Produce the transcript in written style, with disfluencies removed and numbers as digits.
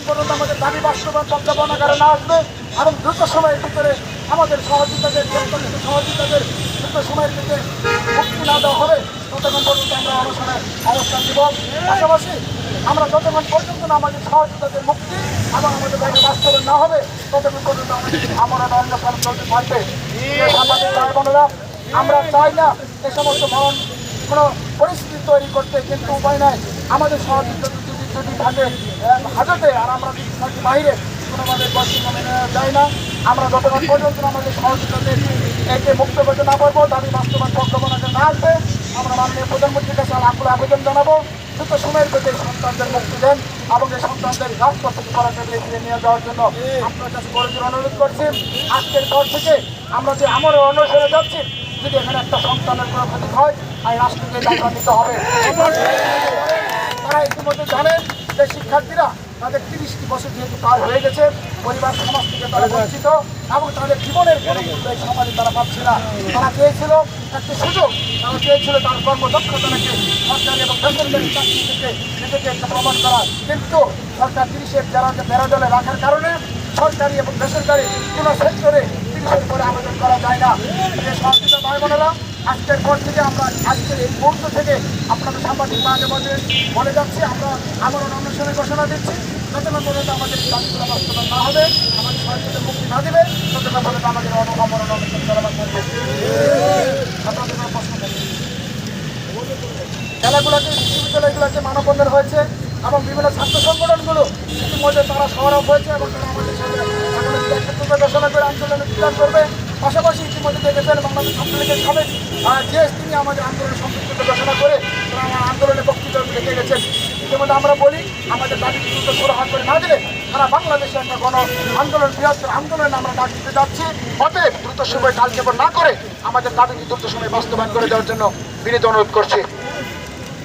পর্যন্ত আমাদের দাবি বাস্তবায়ন তত্ত্বাবধানে না আসবে এবং দ্রুত সময়ের ভিতরে আমাদের সহযোগিতাদের সহযোগিতাদের দ্রুত সময়ের ভিতরে মুক্তি না দেওয়া হবে ততক্ষণ পর্যন্ত আমরা অনশনে অবস্থান দিব। পাশাপাশি আমরা যতক্ষণ পর্যন্ত না আমাদের সহযোগিতাদের মুক্তি এবং আমাদের দাবি বাস্তবায়ন না হবে ততক্ষণ পর্যন্ত আমরা অনশন চলতে থাকবে। সাংবাদিক ভাই বোনেরা, আমরা চাই না এ সমস্ত কোনো পরিস্থিতি তৈরি করতে, কিন্তু উপায় নাই। আমাদের সহযোগিতা যদি থাকে হাজতে আর আমরা যদি থাকি বাইরে, কোনোভাবে পশ্চিমা মেনে নেওয়া যায় না। আমরা যতক্ষণ পর্যন্ত আমাদের সহযোগিতাদের একে মুক্ত করতে না পারবো, দাবি বাস্তবায়ন প্রজ্ঞাপনাকে না আসবে, আমরা মাননীয় প্রধানমন্ত্রীর কাছে আকুল আবেদন জানাবো দ্রুত সময়ের ভিতরে সন্তানদের মুক্তি দেন এবং এই সন্তানদের রাজপথ থেকে পরাজয় ফিরে নিয়ে যাওয়ার জন্য আপনার কাছে বড়জোর অনুরোধ করছি। আজকের পর থেকে আমরা যে আমার অনুসরণে যাচ্ছি, যদি এখানে একটা সন্তানের কোনো ক্ষতি হয় আর রাষ্ট্রকে দায়িত্ব নিতে হবে। তারা ইতিমধ্যে জানেন যে শিক্ষার্থীরা তাদের 30টি বছর যেহেতু পার হয়ে গেছে, পরিবার সমাজ থেকে তারা বঞ্চিত এবং তাদের জীবনের কোনো এই সমাজে তারা পাচ্ছে না। তারা চেয়েছিল একটি সুযোগ, তারা চেয়েছিল তার কর্মদক্ষতাকে সরকারি এবং বেসরকারি চাকরি থেকে নিজেকে একটা প্রমাণ করা, কিন্তু সরকার 30-এর বেড়াজলে রাখার কারণে সরকারি এবং বেসরকারি কোনো সেক্টরে 30-এর পরে আবেদন করা যায় না। যে সহযোগিতা ভাই বোনেরা, আজকের পর থেকে আমরা আজকের এই মুহূর্ত থেকে আপনাদের সাংবাদিক মাঝে মাঝে বলে যাচ্ছি, আমরা আমরণ অনশনের ঘোষণা দিচ্ছি। যতক্ষণ পর্যন্ত আমাদের দাবিগুলো বাস্তবায়ন না হবে, আমাদের সরকারের মুক্তি না দেবে, ততক্ষণ পর্যন্ত আমাদের আমরণ অনশন চলমান থাকবে। আপনাদের কোনো প্রশ্ন নেই? খেলাগুলোকে বিশ্ববিদ্যালয়গুলোকে মানববন্ধন হয়েছে এবং বিভিন্ন ছাত্র সংগঠনগুলো ইতিমধ্যে তারা সরব হয়েছে এবং তারা আমাদের সাথে একত্রিত ঘোষণা করে আন্দোলনে যোগদান করবে। পাশাপাশি ইতিমধ্যে দেখেছেন বাংলাদেশ ছাত্রলীগের সাবেক জিএস তিনি আমাদের আন্দোলনে সম্পৃক্ত ঘোষণা করে তারা আমার আন্দোলনে বক্তৃতা রেখে গেছেন। ইতিমধ্যে আমরা বলি আমাদের দাবি দ্রুত সুরাহা করে না দিলে সারা বাংলাদেশে একটা গণ আন্দোলন, বৃহত্তর আন্দোলনে আমরা ডাক দিতে যাচ্ছি। অতএব দ্রুত সময় কালক্ষেপণ না করে আমাদের দাবি দ্রুত সময় বাস্তবায়ন করে দেওয়ার জন্য বিনীত অনুরোধ করছি।